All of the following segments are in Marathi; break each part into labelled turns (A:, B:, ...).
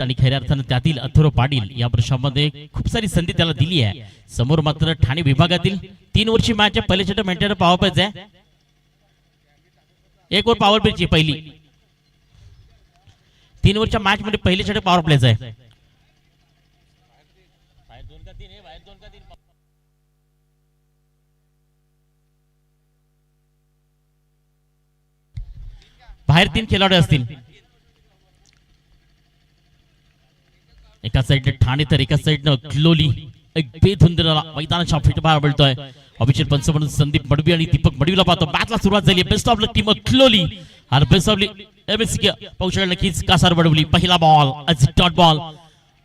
A: आणि खऱ्या अर्थानं त्यातील अथर्व पाटील या वर्षामध्ये खूप सारी संधी त्याला दिली आहे। समोर मात्र ठाणे विभागातील 3 वर्षी मॅच आहे। पहिले छट मेंटेनर पॉवर प्लेच आहे, एक ओव्हर पॉवर प्लेची पहिली 3 ओव्हरच्या मॅच मध्ये पहिले छट पॉवर प्लेच आहे। बाहेर 3 खेळाडू असतील, एका साइड ठाणे तर एका साइड क्लोली। एक बेधुंद मैदानाच्या फीटबार मिळतोय। अभिषेक पंच म्हणून संदीप मडवी आणि दीपक मडवीला पाहतो। मॅचला सुरुवात झाली। बेस्ट ऑफ लक टीम क्लोली आणि बेस्ट ऑफ लक एमएससी पाहू शकाल नक्कीच कासार बडवली। पहिला बॉल आज डॉट बॉल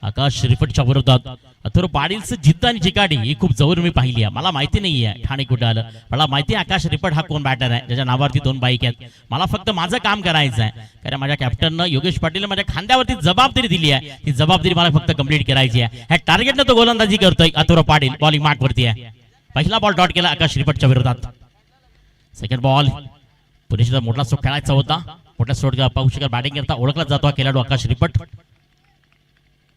A: आकाश रिफटच्या विरोधात अथर्व पाटीलचं जिद्द आणि जिकाडी ही खूप जवळ मी पाहिली आहे। मला माहिती नाहीये ठाणे कुठे आलं, मला माहिती आहे आकाश रिफट हा कोण बॅटर आहे ज्याच्या नावावरती 2 बाईक आहेत। मला फक्त माझं काम करायचं आहे, कारण माझ्या कॅप्टननं योगेश पाटील माझ्या खांद्यावरती जबाबदारी दिली आहे। ती जबाबदारी मला फक्त कंप्लीट करायची आहे। ह्या टार्गेटनं तो गोलंदाजी करतोय अथर्व पाटील। बॉलिंग मार्क वरती आहे। पहिला बॉल डॉट केला आकाश रिफटच्या विरोधात। सेकंड बॉल पुरेशा मोठा स्ट्रोक खेळायचा होता। मोठा स्ट्रोक पाहू शकाल बॅटिंग करता ओळखला जातो खेळाडू आकाश रिफट।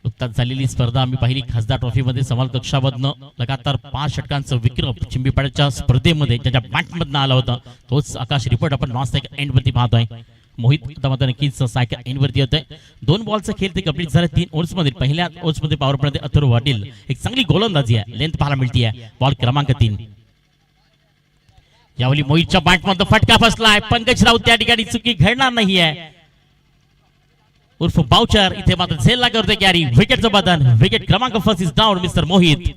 A: नुकताच झालेली स्पर्धा आम्ही पाहिली खासदार ट्रॉफी मध्ये समाल कक्षामधनं लगातार 5 षटकांचं विक्रम चिंबीपाड्याच्या स्पर्धेमध्ये ज्याच्या बॅटमधनं आला होता तोच आकाश रिफट आपण नॉन स्ट्रायकर एंड वरती पाहतोय। मोहित आता मात्र नक्कीच स्ट्रायकर एंड वरती येतोय। 2 बॉलचा खेळ ते कंप्लीट झाले। 3 ओव्हर्स मध्ये पहिल्या ओव्हर्स मध्ये पॉवर प्ले अथर्व पाटील एक चांगली गोलंदाजी आहे, लेंथ पाहायला मिळते आहे। बॉल क्रमांक 3 यावेळी मोहितच्या बॅटमध्ये फटका फसलाय। पंकज राऊत त्या ठिकाणी चुकी घडणार नाहीये उर्फ बाउचर इथे मात्र झेलला करतोय कॅरी। विकेटचं बदन, विकेट क्रमांक 1 is down mister Mohit.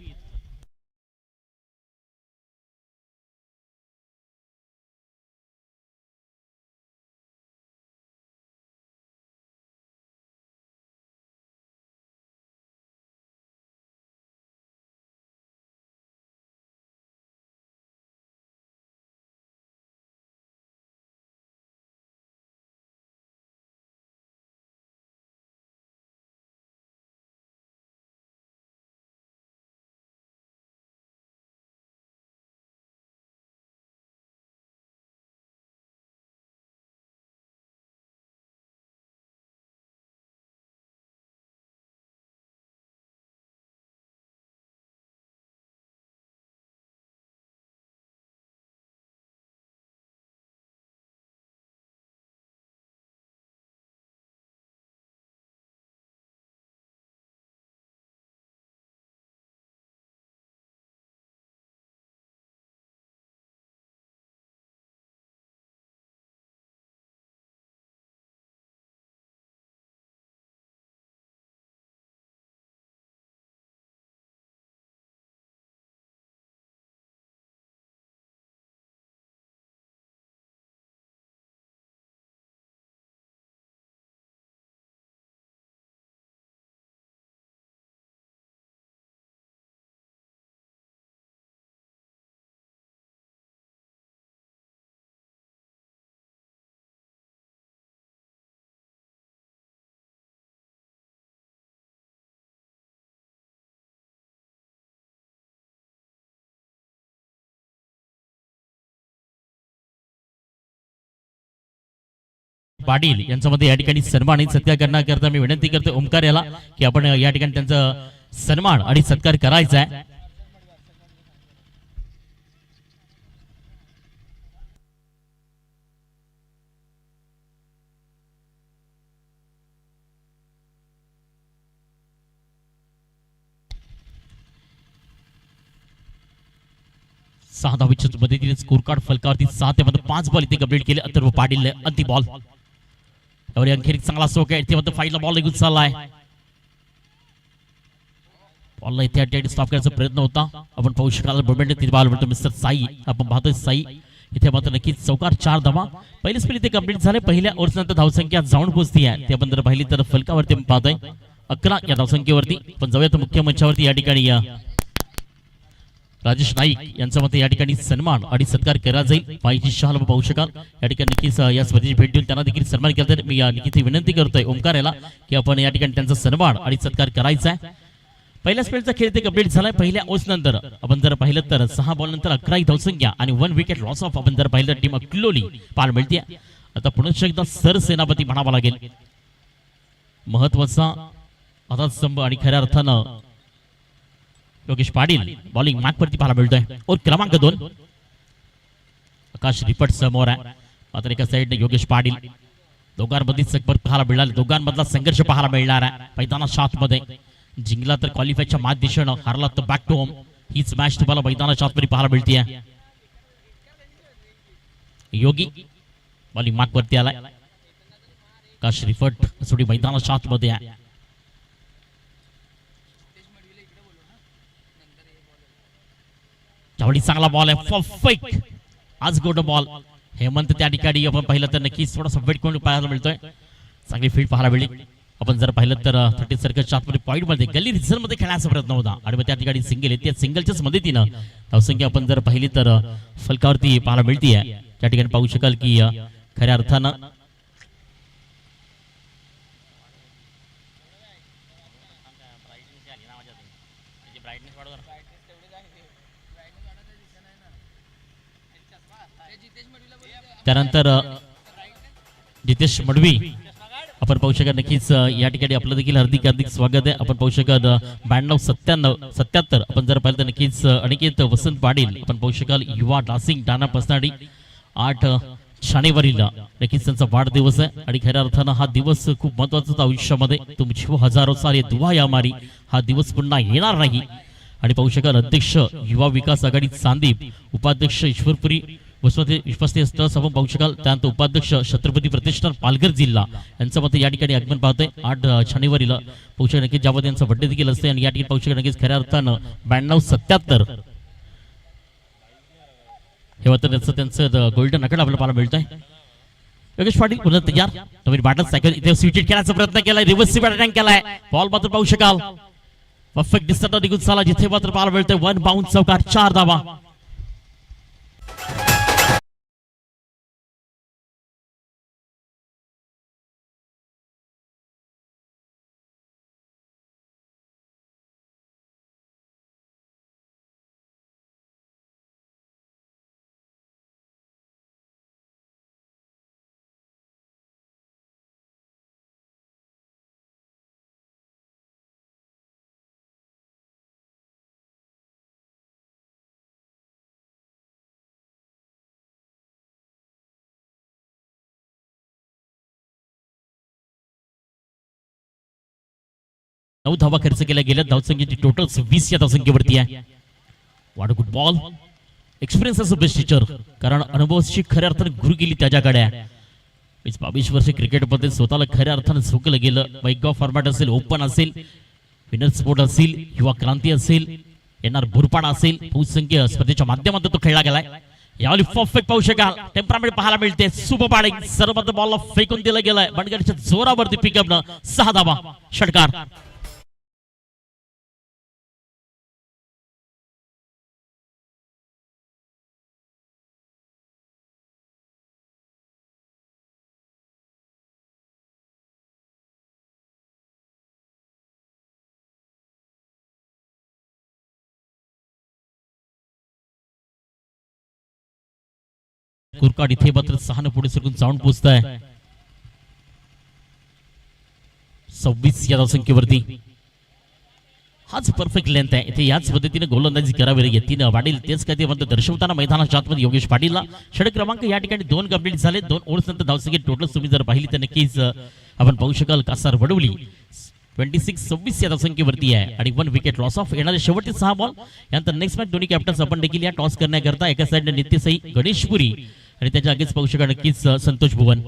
A: Patil यांच्यामध्ये या ठिकाणी सन्मान आणि सत्कार करण्याकरता मी विनंती करतो ओमकार याला की आपण या ठिकाणी त्यांचा सन्मान आणि सत्कार करायचा आहे। सहा धावीच्या मदतीने स्कोर कार्ड फलकावरती 7 ते 5 बॉल इथे कंप्लीट केले अथर्व पाटील। अंतिम बॉल यावेळी आणखी एक चांगला स्ट्रोक आहे। इथे फाईनल बॉल निघून चाललाय। बॉलला इथे अटॅक स्टॉप करायचा प्रयत्न होता। आपण पाहू शकाल मोमेंट 3 बॉल म्हणतो मिस्टर साई। आपण पाहतोय साई इथे मात्र नक्कीच चौकार 4 धावा पहिले स्पेल इथे कंप्लीट झाले। पहिल्या ओव्हर्स नंतर धावसंख्या जाऊन पोहोचती आहे। ते आपण जर पाहिली तर फलकावरती आपण पाहतोय 11 या धावसंख्येवरती। पण जाऊया तर मुख्य मंचावरती या ठिकाणी राजेश नाईक यांच्या मते या ठिकाणी सन्मान आणि सत्कार केला जाईल। पायची शाल पाहू शकाल या ठिकाणी नक्कीच या स्पर्धेची भेट देऊन त्यांना देखील सन्मान केला जाईल। मी नक्कीच विनंती करतोय ओमकार याला की आपण या ठिकाणी त्यांचा सन्मान आणि सत्कार करायचा आहे। पहिल्या स्पेलचा खेळ ते कंप्लीट झालाय। पहिल्या ओव्हर्स नंतर आपण जर पाहिलं तर 6 बॉल नंतर 11 धावसंख्या आणि 1 विकेट लॉस ऑफ आपण जर पाहिलं तर टीम क्लोली पार मिळते। आता पुन्हा एकदा सर सेनापती म्हणावा लागेल। महत्वाचा आता स्तंभ आणि खऱ्या अर्थानं योगेश पाटील बॉलिंग मार्कवरती पाहायला मिळतोय. और क्रमांक 2 आकाश रिपट समोर आहे. मात्र एका साईडने योगेश पाटील. दोघांमध्ये सकबर पाहायला मिळणार, दोघांमधला संघर्ष पाहायला मिळणार आहे. मैदाना 7 मध्ये जिंकला तर क्वालिफायच्या मात दिशेनं, हारला तर बॅक टू होम. हीच मॅच तुम्हाला मैदाना 7 मध्ये पाहायला मिळते. योगी बॉलिंग मार्कवरती आलाय. आकाश रिपट सोडी मैदाना 7 मध्ये आहे. त्यावेळी चांगला बॉल आहे, परफेक्ट आज गोड बॉल. हेमंत त्या ठिकाणी आपण पाहिलं तर नक्कीच थोडासा वेट करून पाहायला मिळतोय. चांगली फील्ड पाहायला मिळली. आपण जर पाहिलं तर 30 सर्कलच्या आतमध्ये पॉईंट मध्ये गल्ली रिझल्ट मध्ये खेळण्याचा प्रयत्न होता आणि मग त्या ठिकाणी सिंगल येते. सिंगलच्याच मदतीनं धावसंख्या आपण जर पाहिली तर फलकावरती पाहायला मिळते. त्या ठिकाणी पाहू शकाल की खऱ्या अर्थानं त्यानंतर जितेश मडवी आपण पाहू शकत. नक्कीच या ठिकाणी आपलं देखील हार्दिक हार्दिक स्वागत आहे. आपण पाहू शकत 92-97-77 आपण जर पाहिलं तर नक्कीच अनिकेत वसंत पाटील आपण पाहू शकाल युवा डासिंग डाना पसनाडी 8 जानेवारीला नक्कीच त्यांचा वाढदिवस आहे आणि खऱ्या अर्थानं हा दिवस खूप महत्वाचा होता आयुष्यामध्ये. तुमची हजारो सारे दुआ या मारी हा दिवस पुन्हा येणार नाही. आणि पाहू शकाल अध्यक्ष युवा विकास आघाडी चांदीप, उपाध्यक्ष ईश्वरपुरी विश्वासनीय स्थळ आपण पाहू शकाल. त्यानंतर उपाध्यक्ष छत्रपती प्रतिष्ठान पालघर जिल्हा यांचं मते या ठिकाणी आगमन पाहतोय 8 जानेवारीला पाहू शकत. नक्कीच ज्यामध्ये त्यांचा बड्डे देखील असते आणि या ठिकाणी पाहू शकत नक्कीच खऱ्या अर्थानं 92-77 हे मात्र त्यांचं गोल्डन अकड आपल्याला पाहायला मिळतंय. योगेश पाटील पुन्हा तयार. नवीन बॅटर सायकल इथे स्विचेट खेळण्याचा प्रयत्न केलाय, रिव्हर्स अटॅक केलाय. बॉल मात्र पाहू शकाल परफेक्ट दिसतात निघून चाला. जिथे मात्र पाहायला मिळतंय 1 बाउन्स चौकार 4 धावा. नऊ धावा खर्च केल्या गेल्या. धावसंख्येची टोटल 20 या धावसंख्येवरती आहे. What a good ball. Experience us best teacher, कारण अनुभवाची खऱ्या अर्थाने गुरु गेली त्याच्याकडे. 22 वर्ष क्रिकेटमध्ये स्वतःला खऱ्या अर्थाने झोकलं गेलं. मैगॉ फॉर्मॅट असेल, ओपन असेल, विनर स्पोर्ट असेल, युवा क्रांती असेल, येणार भुरपाडा असेल, बहुसंख्य स्पर्धेच्या माध्यमातून तो खेळला गेलाय. यावेळी परफेक्ट पाहू शकाल टेम्परामेंट पाहायला मिळते. सुपर बॅटिंग सर्वत्र बॉलला फेकून दिलं गेलंय. बंडगडच्या जोरावरती पिकअप न 6 धावा षटकार. कुरकाड इथे मात्र 6 पुढे सरकून जाऊन पोहोचताय 26 या धावसंख्येवरती. हाच परफेक्ट लेंथ आहे. इथे याच पद्धतीने गोलंदाजी करावी लागेल. 3 पाटील तेच काय ते म्हणतात दर्शवताना मैदानाच्या आतमध्ये योगेश पाटीलला. षटक क्रमांक या ठिकाणी 2 कंप्लीट झाले. 2 ओव्हर्स नंतर धावसंख्या टोटल तुम्ही जर पाहिली तर नक्कीच आपण पाहू शकाल कासार वडवली 26-26 या धावसंख्येवरती आहे आणि 1 विकेट लॉस ऑफ. येणारे शेवटचे 6 बॉल यानंतर नेक्स्ट मॅच दोन्ही कॅप्टन्स आपण देखील या टॉस करण्याकरता एका साईडने नित्यसाई गणेशपुरी आणि त्याच्या आगेच पाहू शकाल नक्कीच संतोष भुवन.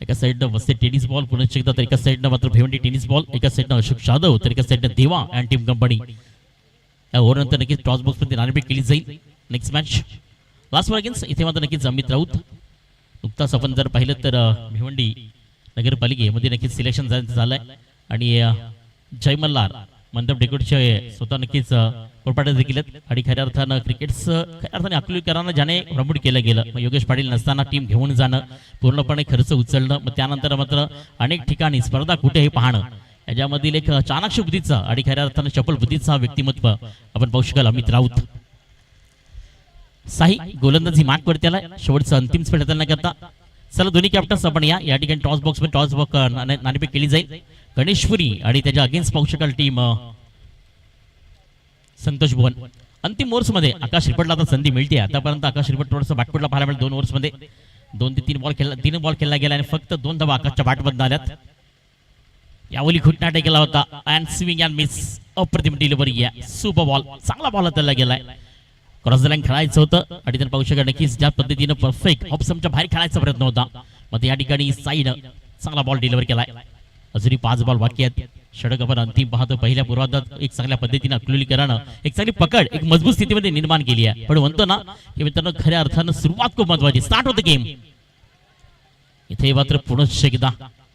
A: एका साईडनं वस्ते टेनिस बॉल पुन्हा एकदा तर एका साईडनं मात्र भिवंडी टेनिस बॉल, एका साईडनं अशोक जाधव तर एका साईडनं देवा अँड टीम कंपनी. या ओव्हरनंतर नक्कीच टॉस बॉक्स मध्ये नाणेफेक केली जाईल. नेक्स्ट मॅच लास्ट वर अगेन्स्ट इथे मात्र नक्कीच अमित राऊत. नुकताच आपण जर पाहिलं तर भिवंडी नगरपालिकेमध्ये नक्कीच सिलेक्शन झालंय आणि जय मल्हार मंडप डेकोरेटचे स्वतः नक्कीच पोरपाटे देखील आहेत आणि खऱ्या अर्थानं क्रिकेटचं खऱ्या अर्थाने अकलूकरांना ज्याने प्रमोट केलं गेलं. मग योगेश पाटील नसताना टीम घेऊन जाणं, पूर्णपणे खर्च उचलणं, मग त्यानंतर मात्र अनेक ठिकाणी स्पर्धा कुठे हे पाहणं, याच्यामधील एक चाणाक्ष बुद्धीचा आणि खऱ्या अर्थानं चपल बुद्धीचा व्यक्तिमत्व आपण पाहू शकाल अमित राऊत. साई गोलंदाजी मार्कवरती आलाय शेवटचं अंतिम स्पर्धा करता. चला दोन्ही कॅप्टन्स आपण या ठिकाणी टॉस बॉक्स मध्ये टॉस बॉक्स नाणेफेक केली जाईल. गणेशपुरी आणि त्याच्या अगेन्स्ट पाहू शकाल टीम संतोष भुवन. अंतिम ओव्हर्स मध्ये आकाश रिपटला आता संधी मिळते. आतापर्यंत आकाश रिपट थोडंसं बॅटफुटला पाहायला मिळेल. 2 ओव्हर्स मध्ये 2 ते 3 बॉल खेळला, 3 बॉल खेळला गेला आणि फक्त 2 धावा आकाशच्या बॅटमधून आल्यात. यावली खुटनाटे केला होता अँड स्विंग अँड मिस. अप्रतिम डिलिव्हरी या सुपर बॉल, चांगला बॉल त्याला गेलाय. क्रॉस द लाईन खेळायचं होतं आणि त्यानं पाहू शकत नक्कीच ज्या पद्धतीनं परफेक्ट ऑप्शनच्या बाहेर खेळायचा प्रयत्न होता. मग या ठिकाणी साईनं चांगला बॉल डिलिव्हर केलाय. अजूनही 5 बॉल बाकी आहेत. षटक आपण अंतिम पाहतो. पहिल्या पूर्वार्धात एक चांगल्या पद्धतीनं अकलुलीकरानं एक चांगली पकड, एक मजबूत स्थितीमध्ये निर्माण केली आहे. पण म्हणतो ना की मित्रांनो, खऱ्या अर्थानं सुरुवात खूप महत्वाची. स्टार्ट होतं गेम. इथे मात्र पुनश्च एकदा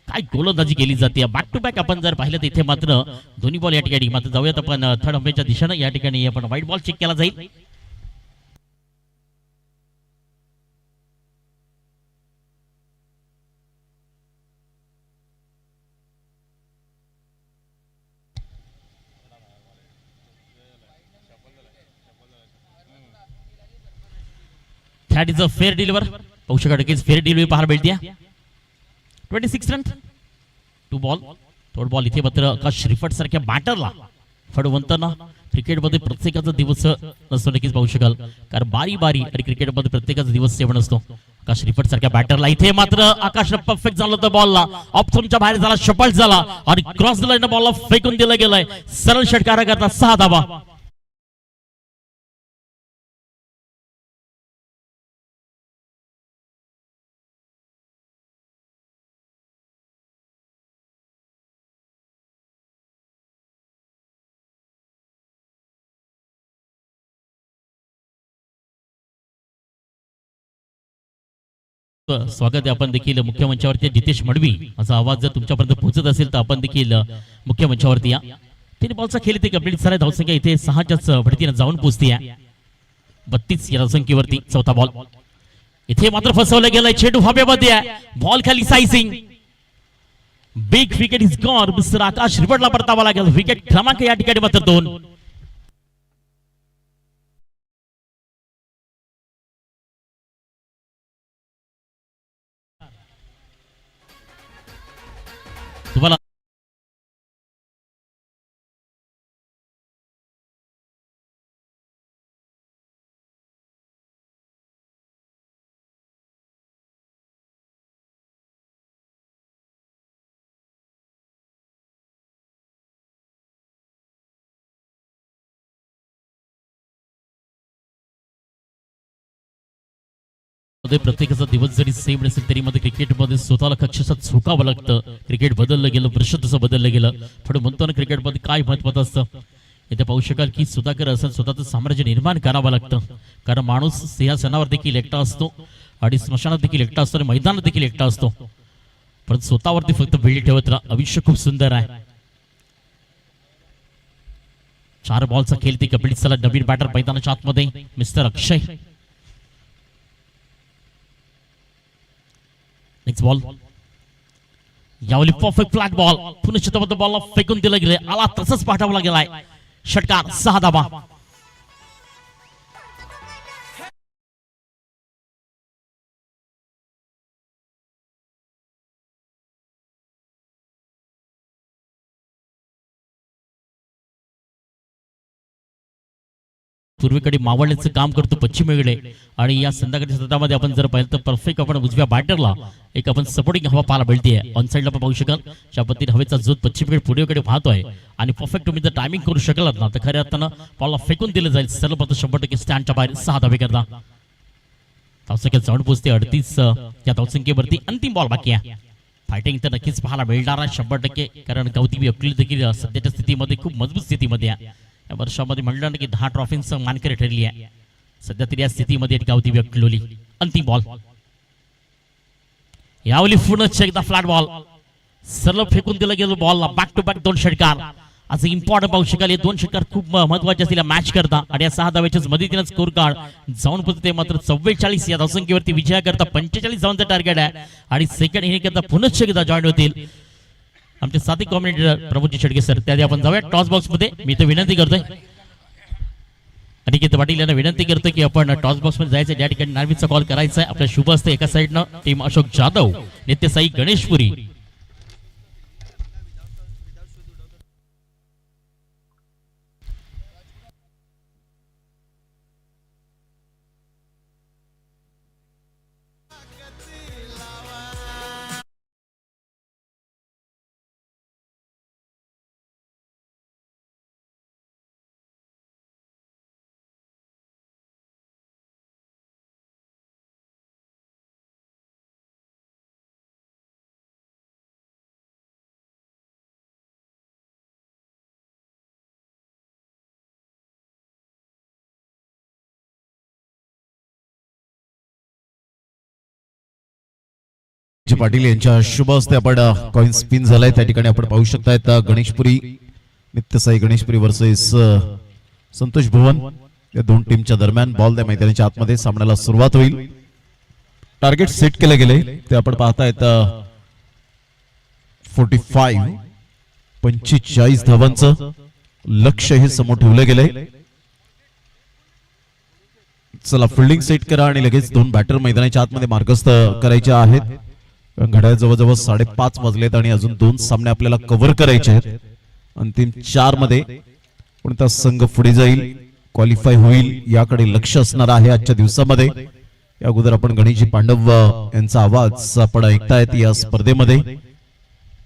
A: काय गोलंदाजी केली जाते. बॅक टू बॅक आपण जर पाहिलं तर इथे मात्र दोन्ही बॉल या ठिकाणी. मात्र जाऊयात आपण थर्ड अंपायरच्या दिशेनं. या ठिकाणी आपण व्हाईट बॉल चेक केला जाईल. That is a fair deliver. पाहू शकता की फेअर डिलिव्हरी पाहायला मिळते. 26 रन 2 बॉल. थर्ड बॉल इथे मात्र आकाश रिफट सारख्या बॅटरला फड म्हणताना क्रिकेटमध्ये प्रत्येकाचा दिवस नसतो. नक्कीच पाहू शकाल कारण बारी बारी आणि क्रिकेटमध्ये प्रत्येकाचा दिवस सेवन असतो. आकाश रिफट सारख्या बॅटरला इथे मात्र आकाश परफेक्ट झालं होतं. बॉलला ऑफ स्टंपच्या बाहेर झाला, शपल झाला आणि क्रॉस लाईन बॉलला फेकून दिला गेलाय. सरळ षटकार करता 6 धावा. स्वागत आहे. आपण देखील मुख्य मंचावरती जितेश मडवी असा आवाज जर तुमच्यापर्यंत पोहोचत असेल तर आपण देखील मुख्य मंचावरती या. 3 बॉलचा खेळ इथे कंप्लीट झाला. धावसंख्या इथे 6च्याच भडतीने जाऊन पोहोचते. 32 या धावसंख्येवरती चौथा बॉल. इथे मात्र फसवलं गेलंय. चेंडू हवेमध्ये आहे. बॉल खाली सायझिंग. Big wicket is gone. Mister Akash रिपटला परतावा लागेल. विकेट क्रमांक या ठिकाणी मात्र 2. तुम्हाला प्रत्येकाचा दिवस जरी सेम नसेल तरी मध्ये क्रिकेटमध्ये स्वतःला अक्षरशः झोकावं लागतं. क्रिकेट बदललं गेलं, वर्ष तसं बदललं गेलं. पण म्हणतो ना क्रिकेटमध्ये काय महत्वाचं असतं. इथे पाहू शकाल की सुधाकर असं स्वतःचं साम्राज्य निर्माण करावं लागतं. कारण माणूस सिंहासनावर देखील एकटा असतो आणि स्मशानात देखील एकटा असतो आणि मैदानात देखील एकटा असतो. परंतु स्वतःवरती फक्त बिल्ड ठेवत राहा. आयुष्य खूप सुंदर आहे. 4 बॉलचा खेळ ती कंप्लीट झाला. नवीन बॅटर मैदानाच्या आतमध्ये मिस्टर अक्षय. Next ball. यावली परफेक्ट फ्लॅट बॉल. पुन्हा बॉलला फेकून दिला गेले. आला तसंच पाठवला गेलाय. षटकार 6 धावा. पूर्वेकडे मावळण्याचं काम करतो पश्चिमेकडे. आणि या संध्याकाळच्या सत्रामध्ये आपण जर पाहिलं तर परफेक्ट आपण उजव्या बॅटरला एक आपण सपोर्टिंग हवा पाहायला मिळते. ऑन साईडला पण पाहू शकाल ज्या पद्धतीने हवेचा जोत पश्चिमेकडे पूर्वेकडे वाहतोय आणि परफेक्ट तुम्ही जर टायमिंग करू शकलात ना तर खऱ्या अर्थानं बॉलला फेकून दिलं जाईल. सर्वप्रथम 100% स्टँडच्या बाहेर 6 धावे करता. धावसंख्या जाऊन पोहोचते 38 या धावसंख्येवरती. अंतिम बॉल बाकी आहे. फायटिंग तर नक्कीच पाहायला मिळणार आहे 100%. कारण कौतिबी अकली देखील सध्याच्या स्थितीमध्ये खूप मजबूत स्थितीमध्ये आहे. या वर्षामध्ये म्हणलं ना की 10 ट्रॉफींचं मानकरी ठरली आहे सध्या तरी या स्थितीमध्ये. गावती व्यक्लोली. अंतिम बॉल. यावली पुन्हा एकदा फ्लॅट बॉल सरळ फेकून दिला गेलो. बॉलला बॅक टू बॅक 2 षटकार. आज इम्पॉर्टंट पाहू शकाल. हे 2 षटकार खूप महत्वाचे असतील मॅच करता. आणि या 6 धाव्याच्याच मदतीने स्कोर कार्ड जाऊन पोहोचते मात्र 44 या धावसंख्येवरती. विजया करता 45 धावांचं टार्गेट आहे. आणि सेकंड इनिंग करता पुन्हा एकदा जॉईन होतील आमचे साथी कॉमेंटेटर प्रभूजी शेडगे सर. त्याआधी आपण जाऊया टॉस बॉक्स मध्ये. मी तर विनंती करतोय अनिकेत पाटील यांना विनंती करतोय की आपण टॉस बॉक्स मध्ये जायचं. ज्या ठिकाणी नार्वीचा कॉल करायचा आहे. आपल्या शुभ असते एका साईडनं टीम अशोक जाधव, नित्यसाई गणेशपुरी.
B: पाटील यांच्या शुभ हस्ते आपण कॉइन स्पिन झालाय त्या ठिकाणी आपण पाहू शकतायत गणेशपुरी नित्यसाई गणेशपुरी वर्सेस संतोष भुवन या दोन टीमच्या दरम्यान बॉल त्या मैदानाच्या आतमध्ये सामन्याला सुरुवात होईल. टार्गेट सेट केले गेले ते आपण पाहतायत 45 धावांचं लक्ष्य हे समोर ठेवलं गेलंय. चला फिल्डिंग सेट करा आणि लगेच दोन बॅटर मैदानाच्या आतमध्ये मार्गस्थ करायचे आहेत. घड्याळ जवळजवळ 5:30 वाजलेत आणि अजून दोन सामने आपल्याला कव्हर करायचे आहेत. अंतिम 4 मध्ये कोणता संघ पुढे जाईल क्वालिफाय होईल याकडे लक्ष असणार आहे आजच्या दिवसामध्ये. या अगोदर आपण गणेशजी पांडव यांचा आवाज आपण ऐकतायत या स्पर्धेमध्ये.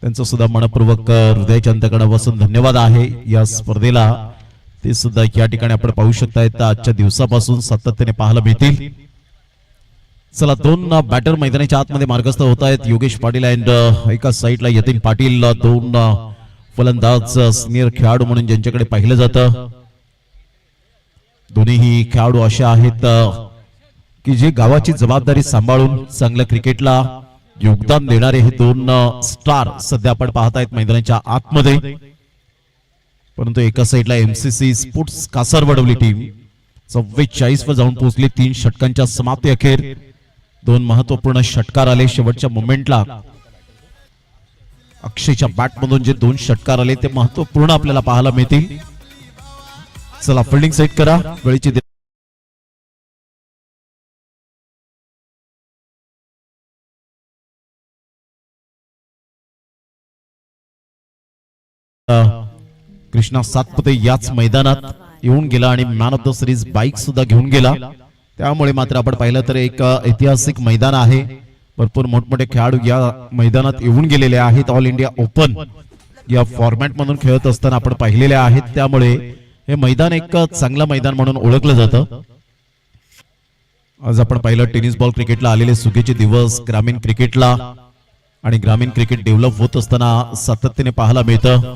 B: त्यांचं सुद्धा मनपूर्वक हृदयाच्या अंतकरणापासून धन्यवाद आहे. या स्पर्धेला ते सुद्धा या ठिकाणी आपण पाहू शकतायत आजच्या दिवसापासून सातत्याने पाहायला मिळतील. चला दोन बॅटर मैदानाच्या आतमध्ये मार्गस्थ होत आहेत. योगेश पाटील अँड एका साईडला यतीन पाटील, दोन फलंदाज सिनियर खेळाडू म्हणून ज्यांच्याकडे पाहिलं जातं. दोन्ही खेळाडू असे आहेत की जे गावाची जबाबदारी सांभाळून चांगल्या क्रिकेटला योगदान देणारे हे दोन स्टार सध्या आपण पाहतायत मैदानाच्या आतमध्ये. परंतु एका साईडला एमसीसी स्पोर्ट्स कासारवडवली टीम 44 वर जाऊन पोहोचली 3 षटकांच्या समाप्ती अखेर. दोन महत्वपूर्ण षटकार आले शेवटच्या मोमेंटला. अक्षयच्या बॅट मधून जे 2 षटकार आले ते महत्वपूर्ण आपल्याला पाहायला मिळतील. चला फिल्डिंग सेट करा. वेळीची कृष्णा सातपुते याच मैदानात येऊन गेला आणि man of the series bike सुद्धा घेऊन गेला. त्यामुळे मात्र आपण पाहिलं तर एक ऐतिहासिक मैदान आहे. भरपूर मोठमोठे खेळाडू या मैदानात येऊन गेलेले आहेत. ऑल इंडिया ओपन या फॉर्मॅट मधून खेळत असताना आपण पाहिलेले आहेत. त्यामुळे हे मैदान एक चांगलं मैदान म्हणून ओळखलं जातं. आज आपण पाहिलं टेनिस बॉल क्रिकेटला आलेले सुगीचे दिवस ग्रामीण क्रिकेटला आणि ग्रामीण क्रिकेट डेव्हलप होत असताना सातत्याने पाहायला मिळतं.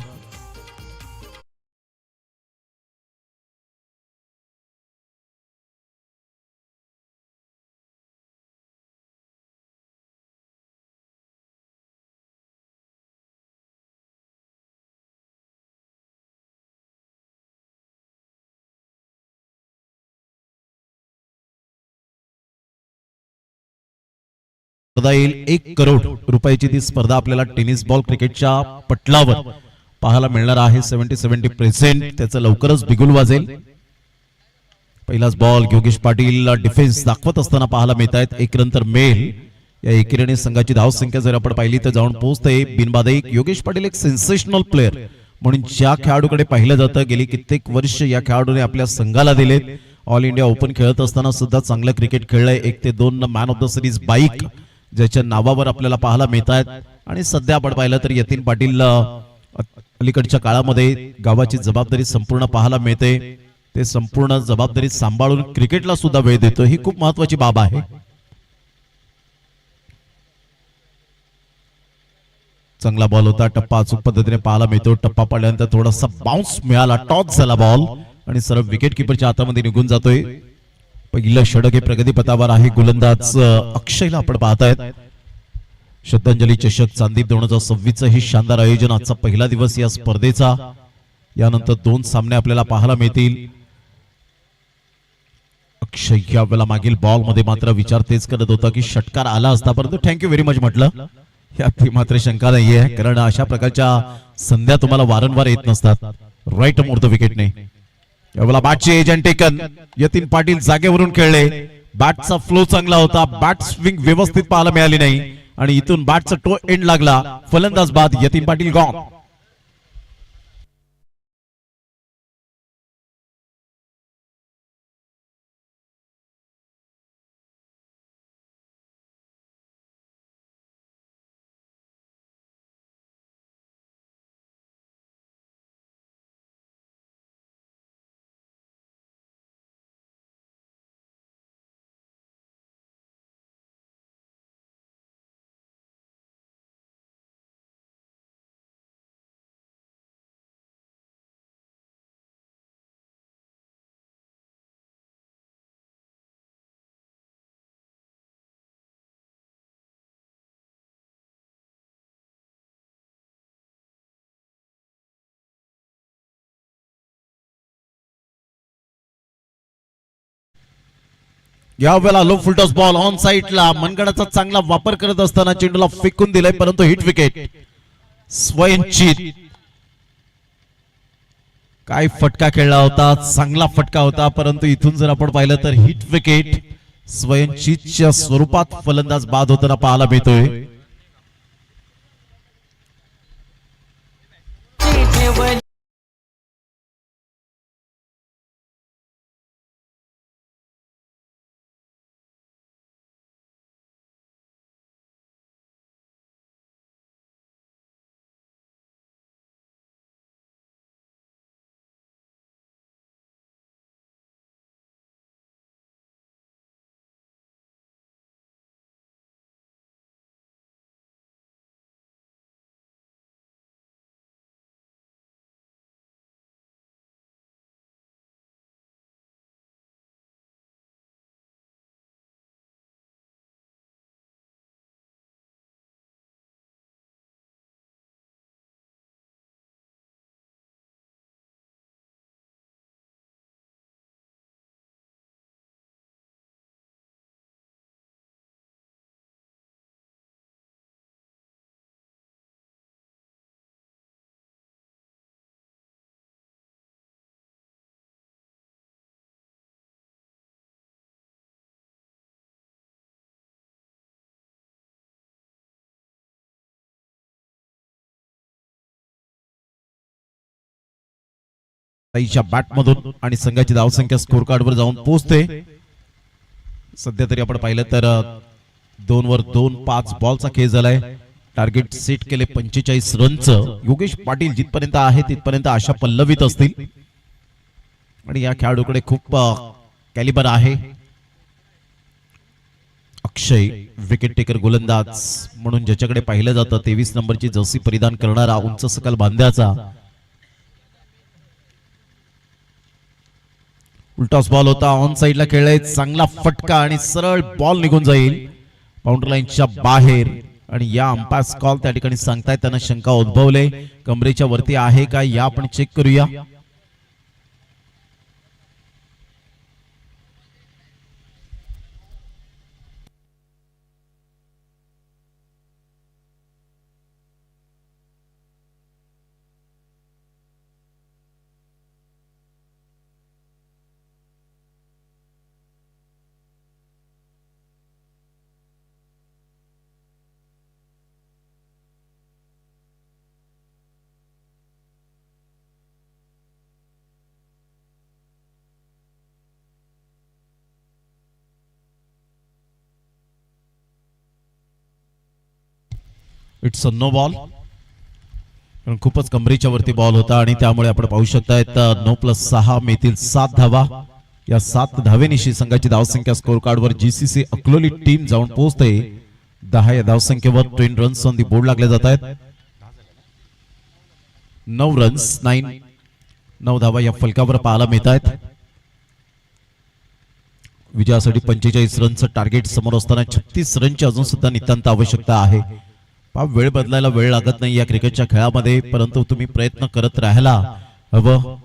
B: येईल 1 करोड रुपयाची ती स्पर्धा आपल्याला टेनिस बॉल क्रिकेटच्या पटलावर पाहायला मिळणार आहे. 70% त्याचं लवकरच बिगुल वाजेल. पहिलाच बॉल योगेश पाटील डिफेन्स दाखवत असताना पाहायला मिळत आहेत. 1 रन तर मेल या एकेरीने संघाची धाव संख्या जर आपण पाहिली तर जाऊन पोहोचते बिनबाद 1. योगेश पाटील एक सेन्सेशनल प्लेअर म्हणून ज्या खेळाडूकडे पाहिलं जातं गेली कित्येक वर्ष या खेळाडूने आपल्या संघाला दिलेत. ऑल इंडिया ओपन खेळत असताना सुद्धा चांगलं क्रिकेट खेळलंय. 1 ते 2 man of the series bike ज्याच्या नावावर आपल्याला पाहायला मिळत आहेत. आणि सध्या आपण पाहिलं तर यतीन पाटील अलीकडच्या काळामध्ये गावाची जबाबदारी संपूर्ण पाहायला मिळते. ते संपूर्ण जबाबदारी सांभाळून क्रिकेटला सुद्धा वेळ देतो. ही खूप महत्वाची बाब आहे. चांगला बॉल होता. टप्पा अचूक पद्धतीने पाहायला मिळतो. टप्पा पडल्यानंतर थोडासा बाउन्स मिळाला. टॉस झाला बॉल आणि सरळ विकेट किपरच्या हातामध्ये निघून जातोय. पहिलं षटक हे प्रगतीपथावर आहे. गोलंदाज अक्षयला आपण पाहतायत. श्रद्धांजली चषक चांदीप 2026 हे शानदार आयोजन. आजचा पहिला दिवस या स्पर्धेचा. यानंतर 2 सामने आपल्याला पाहायला मिळतील. अक्षय यावेळेला मागील बॉल मध्ये मात्र विचार तेच करत होता की षटकार आला असता, परंतु थँक्यू व्हेरी मच म्हटलं. यात मात्र शंका नाहीये कारण अशा प्रकारच्या संध्या तुम्हाला वारंवार येत नसतात. राईट मोर द विकेटने यावेळेला बॅटची एजंट टेकन. यतीन पाटील जागेवरून खेळले. बॅटचा फ्लो चांगला होता. बॅट स्विंग व्यवस्थित पाहायला मिळाली नाही आणि इथून बॅटचा टो एंड लागला. फलंदाज बाद. यतीन पाटील गॉन. या वेळेला लो फुलटॉस बॉल ऑन साईडला मनगडाचा चांगला वापर करत असताना चेंडूला फेकून दिलाय, परंतु हिट विकेट. स्वयंचित काय फटका खेळला होता, चांगला फटका होता, परंतु इथून जर आपण पाहिलं तर हिट विकेट स्वयंचितच्या स्वरूपात फलंदाज बाद होताना पाहायला मिळतोय. ताईच्या बॅटमधून आणि संघाची धावसंख्या स्कोर कार्डवर जाऊन पोहोचते. सध्या तरी आपण पाहिलं तर 2 वर 2 5 बॉलचा खेळ झालाय. टार्गेट सेट केले 45 रनचं. योगेश पाटील जिथपर्यंत आहे तिथपर्यंत आशा पल्लवीत असतील आणि या खेळाडूकडे खूप कॅलिबर आहे. अक्षय विकेट टेकर गोलंदाज म्हणून ज्याच्याकडे पाहिलं जातं 23 नंबरची जर्सी परिधान करणारा उंच सकल बांध्याचा. उलटॉस बॉल होता, ऑन साइडला खेळलाय, चांगला फटका आणि सरळ बॉल निघून जाईल बाउंड्री लाईनच्या बाहेर. आणि या अंपायर्स कॉल त्या ठिकाणी सांगतायत, त्यांना शंका उद्भवले कमरेच्या वरती आहे का, या आपण चेक करूया. It's a no ball. खूपच कमरेच्या वरती बॉल होता आणि त्यामुळे आपण पाहू शकतायत 9+6 मिळतील 7 धावा. या 7 धावेनिशी संघाची धावसंख्या स्कोर कार्डवर जीसीसी अकलोली टीम जाऊन पोहोचते. 10 या धावसंख्येवर 10 रन्स ऑन दी बोर्ड लागले जात आहेत. 9 रन्स 9 धावा या फलकावर पाहायला मिळत आहेत. विजयासाठी 45 रनचं टार्गेट समोर असताना 36 रनची अजून सुद्धा नितांत आवश्यकता आहे. वेळ बदलायला वेळ लागत नाही या क्रिकेटच्या खेळामध्ये, परंतु तुम्ही प्रयत्न करत राहायला हवं.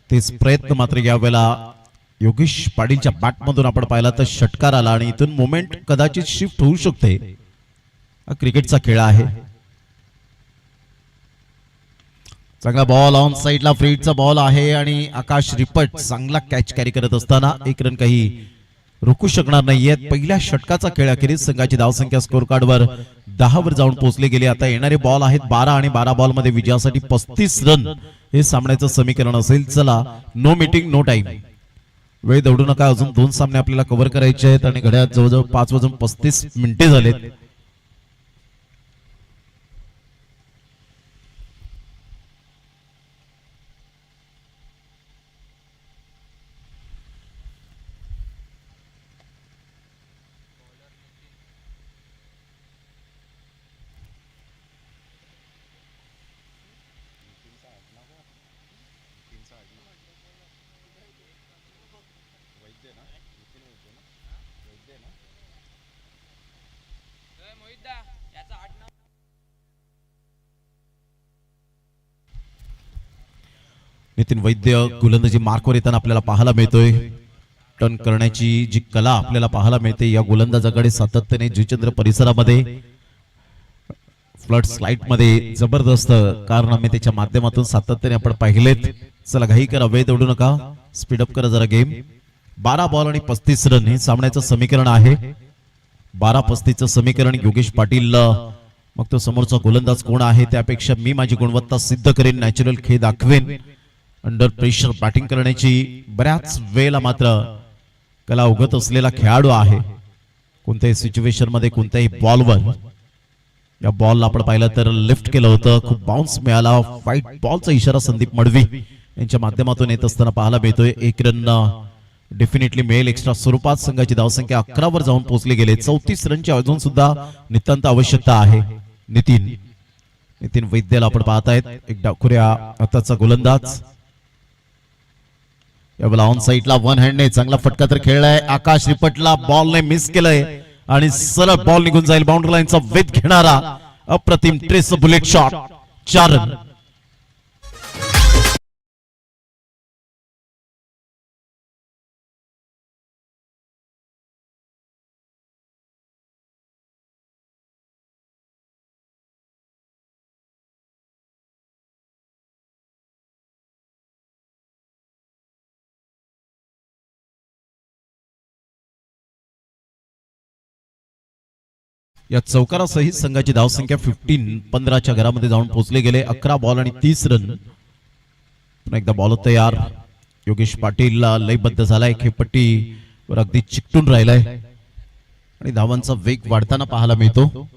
B: तेच प्रयत्न मात्र यावेळेला योगेश पाटीलच्या बॅटमधून आपण पाहिला तर षटकार आला आणि इथून मोमेंट कदाचित शिफ्ट होऊ शकते. हा क्रिकेटचा खेळ आहे. चांगला बॉल ऑन साइडला फ्रीडचा बॉल आहे आणि आकाश रिपट चांगला कॅच कॅरी करत असताना 1 रन काही रोखू शकणार नाहीयेत. पहिल्या षटकाचा खेळ अखेरीस संघाची धावसंख्या स्कोर कार्डवर 10 वर जाऊन पोहोचले गेले. आता येणारे बॉल आहेत 12 आणि 12 बॉल मध्ये विजयासाठी 35 रन हे सामन्याचं समीकरण असेल. चला, नो मीटिंग नो टाइम, वेळ दौडू नका. अजून 2 सामने आपल्याला कव्हर करायचे आहेत आणि घड्याळात जवळजवळ 5:35 मिनिटे झालेत. नितीन वैद्य गोलंदाजी मार्कवर येताना आपल्याला पाहायला मिळतोय. टर्न करण्याची जी कला आपल्याला पाहायला मिळते या गोलंदाजाकडे सातत्याने जुचंद्र परिसरामध्ये फ्लड स्लाइड मध्ये जबरदस्त कारनामे त्याच्या माध्यमातून सातत्याने आपण पाहिलेत. चला घाई करा, वेळ दौडू नका, स्पीडअप करा जरा गेम. 12 बॉल आणि 35 रन हे सामन्याचं समीकरण आहे. 12-35चं समीकरण. योगेश पाटील मग तो समोरचा गोलंदाज कोण आहे त्यापेक्षा मी माझी गुणवत्ता सिद्ध करेन, नॅचरल खेळ दाखवेन. अंडर प्रेशर बॅटिंग करण्याची बऱ्याच वेळेला मात्र कला उगत असलेला खेळाडू आहे. कोणत्याही सिच्युएशन मध्ये कोणत्याही बॉलवर, या बॉलला आपण पाहिलं तर लिफ्ट केलं होतं, खूप बाउन्स मिळाला. व्हाईट बॉलचा इशारा संदीप मडवी यांच्या माध्यमातून येत असताना पाहायला मिळतोय. 1 रन डेफिनेटली मिळेल एक्स्ट्रा स्वरूपात. संघाची धावसंख्या 11 वर जाऊन पोहोचली गेले. 34 रनची अजून सुद्धा नितांत आवश्यकता आहे. नितीन वैद्यला आपण पाहतायत, एक डावखुऱ्या हाताचा गोलंदाज. यावेळेला ऑन साइडला वन हँडने चांगला फटका तर खेळलाय. आकाश रिपटला बॉलने मिस केलंय आणि सरळ बॉल निघून जाईल. बाउंड्री लाईनचा वेध घेणारा अप्रतिम ट्रेस बुलेट शॉट. 4 रन. या चौकारासहित संघाची धावसंख्या 15-15च्या घरामध्ये जाऊन पोहोचले गेले. 11 बॉल आणि 30 रन. पुन्हा एकदा बॉल तयार. योगेश पाटील लयबद्ध झालाय, खेळपट्टीवर अगदी चिकटून राहिलाय आणि धावांचा वेग वाढताना पाहायला मिळतो.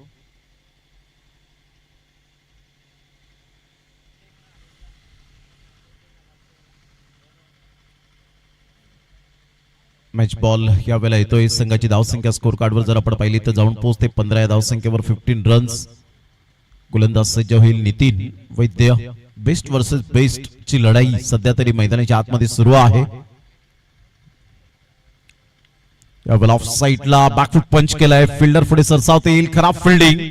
B: मॅच बॉल यावेळेला येतोय. संघाची धावसंख्या स्कोर कार्डवर जर आपण पाहिली तर जाऊन पोहोचते 15 या धावसंख्येवर. 15 रन्स. गोलंदाज सज्ज होईल नितीन वैद्य. बेस्ट वर्सेस बेस्ट ची लढाई सध्या तरी मैदानाच्या आतमध्ये सुरू आहे. यावेळेला ऑफ साइडला बॅकफुट पंच केलाय. फिल्डर पुढे सरसावता येईल. खराब फिल्डिंग.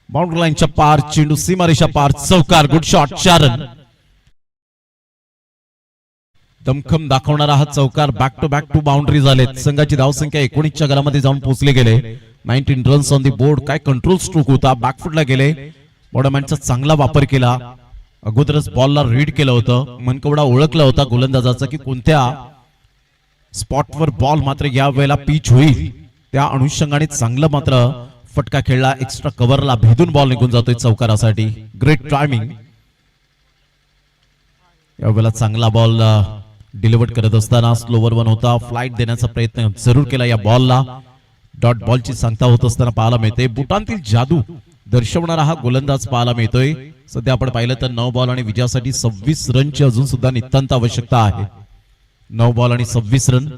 B: बाउंड्री लाईनच्या पार, चेंडू सीमारेषा पार, चौकार. Good shot. 4 रन. दमखम दाखवणारा हा चौकार. बॅक टू बाउंड्री झालेत. संघाची धावसंख्या 19च्या घरामध्ये जाऊन पोहोचले गेले. 19 रन्स ऑन दी बोर्ड. काय कंट्रोल स्ट्रोक होता. बॅकफुटला गेले. बॉडमॅनचा चांगला वापर केला. अगोदरच बॉलला रीड केलं होतं. मनकवडा ओळखला होता गोलंदाजाचा की कोणत्या स्पॉटवर बॉल मात्र या वेळेला पिच होईल. त्या अनुषंगाने चांगलं मात्र फटका खेळला. एक्स्ट्रा कव्हरला भेदून बॉल निघून जातोय चौकारासाठी. Great timing. यावेळेला चांगला बॉल डिलिव्हर करत असताना स्लोवर वन होता. फ्लाइट देण्याचा प्रयत्न जरूर केला या बॉलला. डॉट बॉलची सांगता होत असताना पाहायला मिळते. बुटांतील जादू दर्शवणारा हा गोलंदाज पाहायला मिळतोय. सध्या आपण पाहिलं तर 9 बॉल आणि विजयासाठी 26 रनची अजून सुद्धा नितांत आवश्यकता आहे. 9 बॉल आणि 26 रन.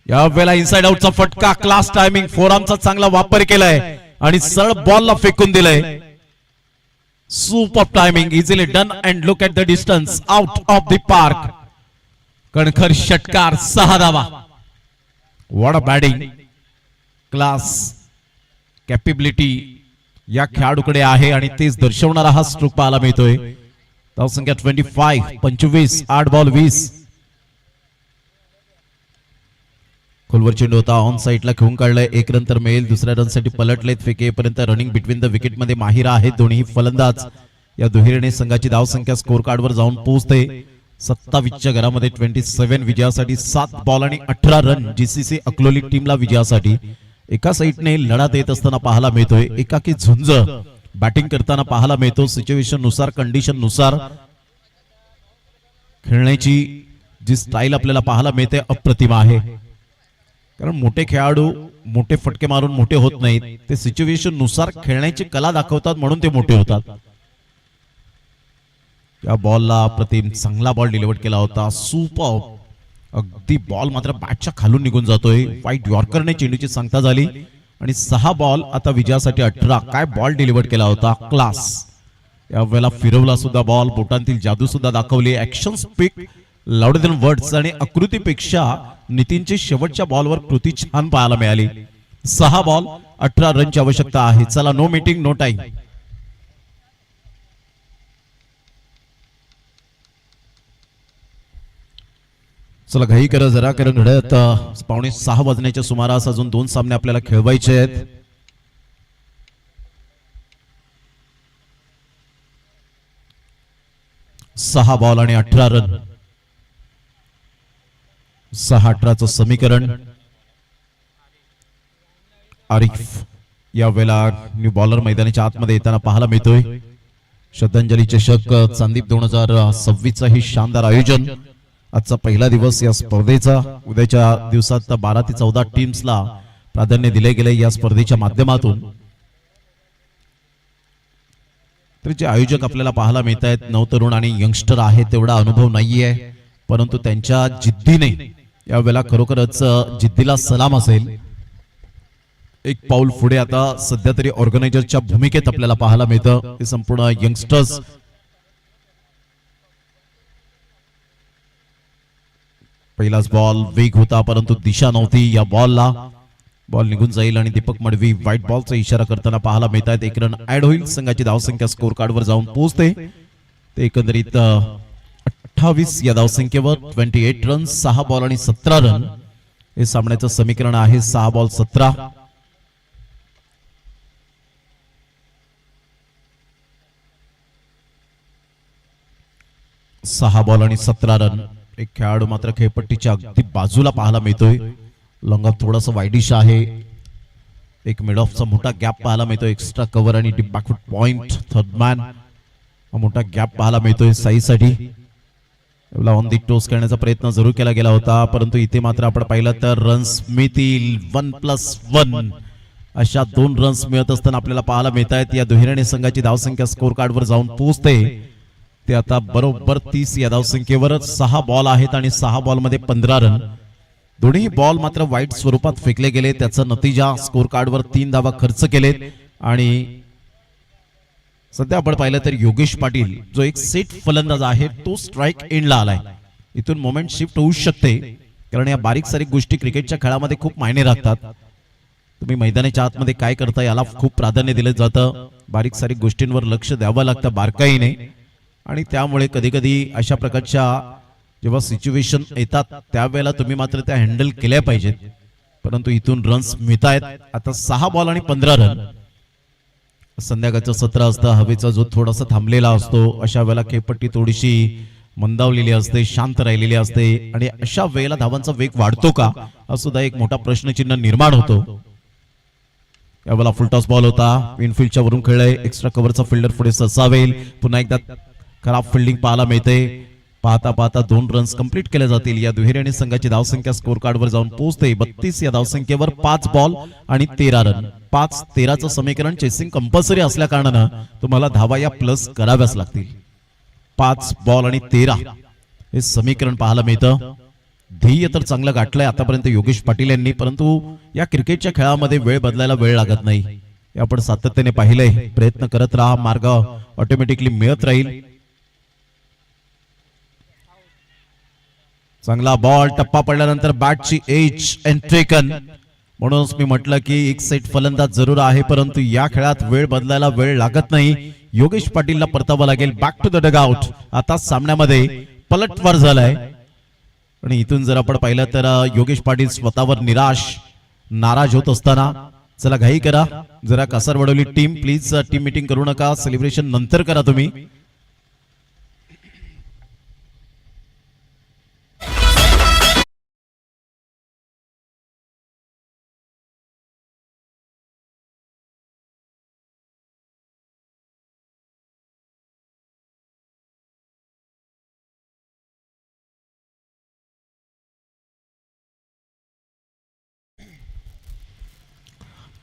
B: यावेळेला इनसाइड आउटचा फटका. Class timing. फोरआर्मचा चांगला वापर केलाय आणि सरळ बॉलला फेकून दिलाय. Super timing. Easily done and look at the distance out of the park. कणखर षटकार. 6 धावा. What a batting. Class capability या खेळाडूकडे आहे आणि तेच दर्शवणारा हा स्ट्रोक पाहायला मिळतोय. धावसंख्या 25. 8 बॉल 20. खोलवर चेंडू होता. ऑन साइडला खेळून काढलाय. 1 रन तर मिळेल. दुसऱ्या रन साठी पलटलेत. फेकेपर्यंत रनिंग बिटवीन द विकेट मध्ये माहिर आहेत दोन्ही फलंदाज. या दुहेरीने संघाची धावसंख्या स्कोर कार्डवर जाऊन पोहोचते 27च्या घरामध्ये. 27 विजयासाठी 7 बॉल आणि 18 रन जीसीसी अकलोली टीमला विजयासाठी. एका साईडने लढा देत असताना पाहायला मिळतोय. एकाकी झुंज बॅटिंग करताना पाहायला मिळतो. सिच्युएशन नुसार, कंडिशन नुसार खेळण्याची जी स्टाईल आपल्याला पाहायला मिळते अप्रतिम आहे. कारण मोठे खेळाडू मोठे फटके मारून मोठे होत नाहीत. ते सिच्युएशन नुसार खेळण्याची कला दाखवतात म्हणून ते मोठे होतात. या बॉलला अप्रतिम चांगला बॉल डिलिव्हर केला होता. सुपर. अगदी बॉल मात्र बॅटच्या खालून निघून जातोय. व्हाईट यॉर्करने चेंडूची सांगता झाली आणि 6 बॉल आता विजयासाठी 18. काय बॉल डिलिव्हर केला होता. क्लास. यावेळेला फिरवला सुद्धा बॉल. बोटांतील जादू सुद्धा दाखवली. Action speak louder than words. आणि आकृतीपेक्षा नितीनची शेवटच्या बॉलवर कृती छान पाहायला मिळाली. 6 बॉल 18 रनची आवश्यकता आहे. चला, नो मीटिंग नो टाइम. चला घाई करा जरा, कारण घड्याळात 5:45 वाजण्याच्या सुमारास अजून 2 सामने आपल्याला खेळवायचे आहेत. सहा बॉल आणि 18 रन. 6-18चं समीकरण. आरिफ या वेळेला न्यू बॉलर मैदानाच्या आतमध्ये येताना पाहायला मिळतोय. श्रद्धांजली चषक चांदीप 2026 ही शानदार आयोजन. आजचा पहिला दिवस या स्पर्धेचा. उद्याच्या दिवसात 12 ते 14 टीम्सला प्राधान्य दिले गेले या स्पर्धेच्या माध्यमातून. तर जे आयोजक आपल्याला पाहायला मिळत आहेत नवतरुण आणि यंगस्टर आहेत, तेवढा अनुभव नाहीये, परंतु त्यांच्या जिद्दीने या वेळेला खरोखरच जिद्दीला सलाम असेल. एक पाऊल पुढे आता सध्या तरी ऑर्गनायझरच्या भूमिकेत आपल्याला पाहायला मिळतं. हे संपूर्ण यंगस्टर्स. पहिलाच बॉल वेग होता परंतु दिशा नव्हती या बॉलला. बॉल निघून जाईल आणि दीपक मडवी व्हाईट बॉलचा इशारा करताना पाहायला मिळत आहेत. 1 रन ऍड होईल. संघाची धावसंख्या स्कोर कार्डवर जाऊन पोहोचते. ते एकंदरीत 28 या धावसंख्येवर 28 रन. 6 बॉल आणि 17 रन हे सामन्याचं समीकरण आहे. 6 बॉल 17. सहा बॉल आणि 17 रन. एक खेळाडू मात्र खेळपट्टीच्या अगदी बाजूला पाहायला मिळतोय. लॉंग ऑफ थोडासा वाईडिश आहे. एक मिड ऑफचा मोठा गॅप पाहायला मिळतोय. एक्स्ट्रा कव्हर आणि deep back foot point. Third man हा मोठा गॅप पाहायला मिळतोय साईसाठी. ऑन दी टोस करण्याचा प्रयत्न जरूर केला गेला होता, परंतु इथे मात्र आपण पाहिलं तर रन्स मिळतील. 1+1 अशा 2 रन्स मिळत असताना आपल्याला पाहायला मिळत आहेत. या दुहेरीने संघाची धावसंख्या स्कोर कार्डवर जाऊन पोहोचते. ते आता बरोबर 30 या धावसंख्येवर. 6 बॉल आहेत आणि 6 बॉल मध्ये 15 रन. दोन्ही बॉल मात्र वाईट स्वरूपात फेकले गेले. त्याचा नतीजा स्कोर कार्डवर 3 धावा खर्च केलेत. आणि सध्या आपण पाहिलं तर योगेश पाटील जो एक सेट फलंदाज आहे तो स्ट्राईक एंडला आलाय. इथून मोमेंट शिफ्ट होऊ शकते, कारण या बारीक सारीक गोष्टी क्रिकेटच्या खेळामध्ये खूप मायने राखतात. तुम्ही मैदानाच्या आतमध्ये काय करता याला खूप प्राधान्य दिलं जातं. बारीक सारीक गोष्टींवर लक्ष द्यावं लागतं बारकाईने. आणि त्यामुळे कधी कधी अशा प्रकारच्या जेव्हा सिच्युएशन येतात त्यावेळेला तुम्ही मात्र त्या हँडल केल्या पाहिजेत. परंतु इथून रन्स मिळत आहेत. आता 6 बॉल आणि 15 रन. संध्याकाळचं सत्र असतं. हवेचा जो थोडासा थांबलेला असतो. अशा वेळेला खेळपट्टी थोडीशी मंदावलेली असते, शांत राहिलेली असते. आणि अशा वेळेला धावांचा वेग वाढतो का हा सुद्धा एक मोठा प्रश्नचिन्ह निर्माण होतो. यावेळेला फुलटॉस बॉल होता. इनफिल्डच्या वरून खेळलाय. एक्स्ट्रा कव्हरचा फिल्डर पुढे ससावेल. पुन्हा एकदा खराब फिल्डिंग पाहायला मिळते. पाहता पाहता 2 रन्स कंप्लीट केले जातील. या दुहेरीने संघाची धावसंख्या स्कोर कार्डवर जाऊन पोहोचते. 32 या धावसंख्येवर 5 बॉल आणि 13 रन. 5-13चं समीकरण चेसिंग कंपल्सरी असल्या कारणानं तुम्हाला धावा या प्लस कराव्याच लागतील. 5 बॉल आणि 13 हे समीकरण पाहायला मिळतं. ध्येय तर चांगलं गाठलंय आतापर्यंत योगेश पाटील यांनी, परंतु या क्रिकेटच्या खेळामध्ये वेळ बदलायला वेळ लागत नाही. हे आपण सातत्याने पाहिलंय. प्रयत्न करत राहा, मार्ग ऑटोमॅटिकली मिळत राहील. चांगला बॉल. टप्पा पडल्यानंतर बॅटची एज एंड टेकन. म्हणूनच मी म्हटलं की एक सेट फलंदाज जरूर आहे, परंतु या खेळात वेळ बदलायला वेळ लागत नाही. योगेश पाटीलला परतावं लागेल. Back to the dugout. आता सामन्यामध्ये पलटवार झालाय. आणि इथून जर आपण पाहिलं तर योगेश पाटील स्वतःवर नाराज होत असताना. चला घाई करा जरा. Kasarvadavali team please team meeting करू नका. सेलिब्रेशन नंतर करा तुम्ही.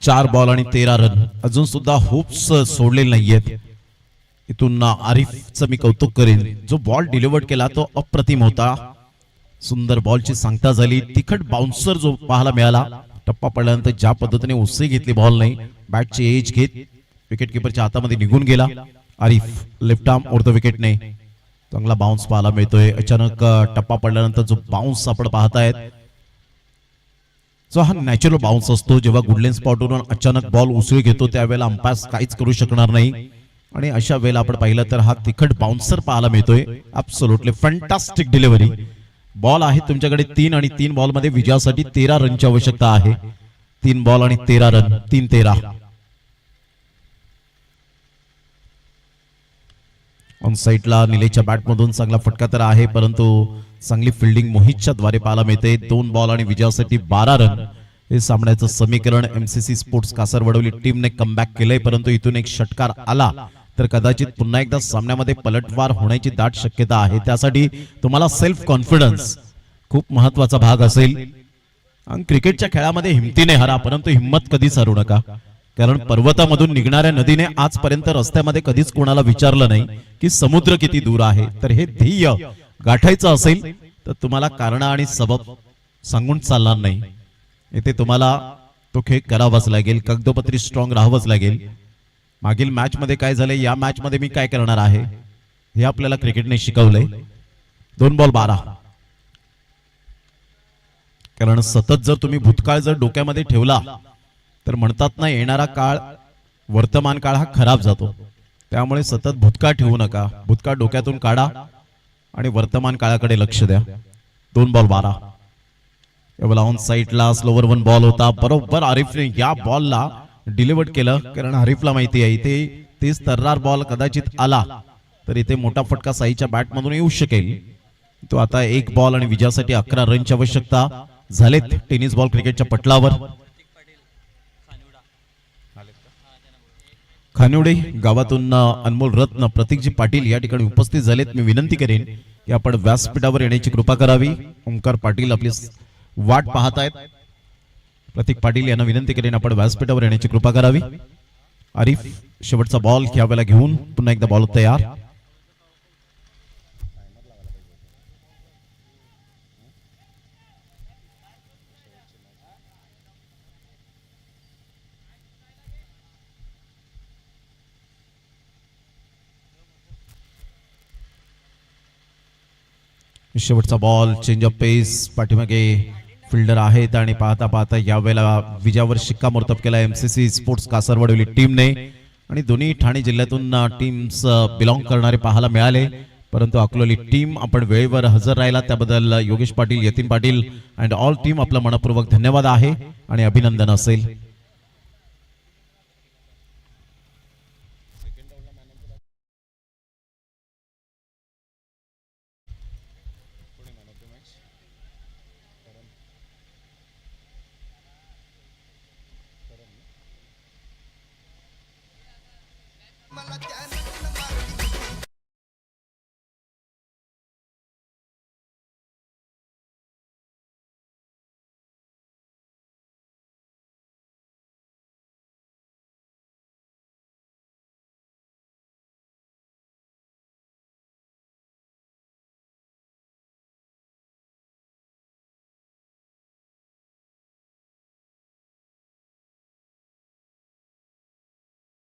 B: चार बॉल आणि 13 रन. अजून सुद्धा होप्स सोडलेले नाहीयेत. इथून आरिफचं मी कौतुक करेन. जो बॉल डिलिव्हर्ड केला तो अप्रतिम होता. सुंदर बॉलची सांगता झाली. तिखट बाउन्सर जो पाहायला मिळाला. टप्पा पडल्यानंतर ज्या पद्धतीने उसळी घेतली बॉल नाही. बॅटची एज घेत विकेट किपरच्या हातामध्ये निघून गेला. Arif left arm over the विकेटने चांगला बाउन्स पाहायला मिळतोय. अचानक टप्पा पडल्यानंतर जो बाउन्स आपण पाहतायत जो हा नॅचरल बाउन्स असतो. जेव्हा गुडलेन स्पॉटवरून अचानक बॉल उसळी घेतो त्यावेळेला अंपायर काहीच करू शकणार नाही. आणि अशा वेळेला आपण पाहिलं तर हा तिखट बाउन्सर पाहायला मिळतोय. Absolutely fantastic delivery. बॉल आहे तुमच्याकडे 3 आणि 3 बॉल मध्ये विजयासाठी 13 रनची आवश्यकता आहे. 3 बॉल आणि 13 रन, 3-13. ऑन साईडला निलेशच्या बॅटमधून चांगला फटका तर आहे, परंतु चांगली फिल्डिंग मोहितच्या द्वारे पाहायला मिळते. 2 बॉल आणि विजयासाठी 12 रन हे सामन्याचं समीकरण. एमसीसी स्पोर्ट्स कासरवडवली टीमने कमबॅक केलंय, परंतु इथून एक षटकार आला तर कदाचित पुन्हा एकदा सामन्यामध्ये पलटवार होण्याची दाट शक्यता आहे. त्यासाठी तुम्हाला सेल्फ कॉन्फिडन्स खूप महत्वाचा भाग असेल. आणि क्रिकेटच्या खेळामध्ये हिमतीने हरा, परंतु हिम्मत कधीच हरू नका. कारण पर्वतामधून निघणाऱ्या नदीने आजपर्यंत रस्त्यामध्ये कधीच कोणाला विचारलं नाही की समुद्र किती दूर आहे. तर हे ध्येय गाठायचं असेल तर तुम्हाला कारण आणि सबब सांगून चालणार नाही. इथे तुम्हाला तो खेळ करावाच लागेल, कागदोपत्री स्ट्रॉंग राहावंच लागेल. मागील मॅच मध्ये काय झाले, या मॅच मध्ये मी काय करणार आहे हे आपल्याला क्रिकेटने शिकवलंय. 2 बॉल 12. कारण सतत जर तुम्ही भूतकाळ जर डोक्यामध्ये ठेवला तर म्हणतात ना, येणारा काळ वर्तमान काळ हा खराब जातो. त्यामुळे सतत भूतकाळ ठेवू नका, भूतकाळ डोक्यातून काढा आणि वर्तमान काळाकडे लक्ष द्या. 2 बॉल 12. ऑन साईडला स्लोवर 1 बॉल होता. बरोबर आरिफने या बॉलला डिलिव्हर केलं, कारण हरीफला माहिती आहे इथे तेच तर्रार बॉल कदाचित आला तर इथे मोठा फटका साईच्या बॅटमधून येऊ शकेल. तो आता 1 बॉल आणि विजयासाठी 11 रनची आवश्यकता झालेत टेनिस बॉल क्रिकेटच्या पटलावर. खानिवडे गावातून अनमोल रत्न प्रतीकजी पाटील या ठिकाणी उपस्थित झालेत. मी विनंती करेन की आपण व्यासपीठावर येण्याची कृपा करावी. ओमकार पाटील आपली वाट पाहत आहेत. प्रतीक पाटील यांना विनंती करेन आपण व्यासपीठावर येण्याची कृपा करावी. आरिफ शेवटचा बॉल घ्यावेला घेऊन पुन्हा एकदा बॉल तयार. शेवटचा बॉल, चेंज ऑफ पेस. पाठीमागे फिल्डर आहेत आणि पाहता पाहता यावेळेला विजयावर शिक्कामोर्तब केला एमसीसी स्पोर्ट्स कासरवडवली टीमने. आणि दोन्ही ठाणे जिल्ह्यातून टीम्स बिलॉंग करणारे पाहायला मिळाले, परंतु अकोली टीम आपण वेळेवर हजर राहिला त्याबद्दल Yogesh Patil, Yatin Patil and all team आपला मनपूर्वक धन्यवाद आहे आणि अभिनंदन असेल.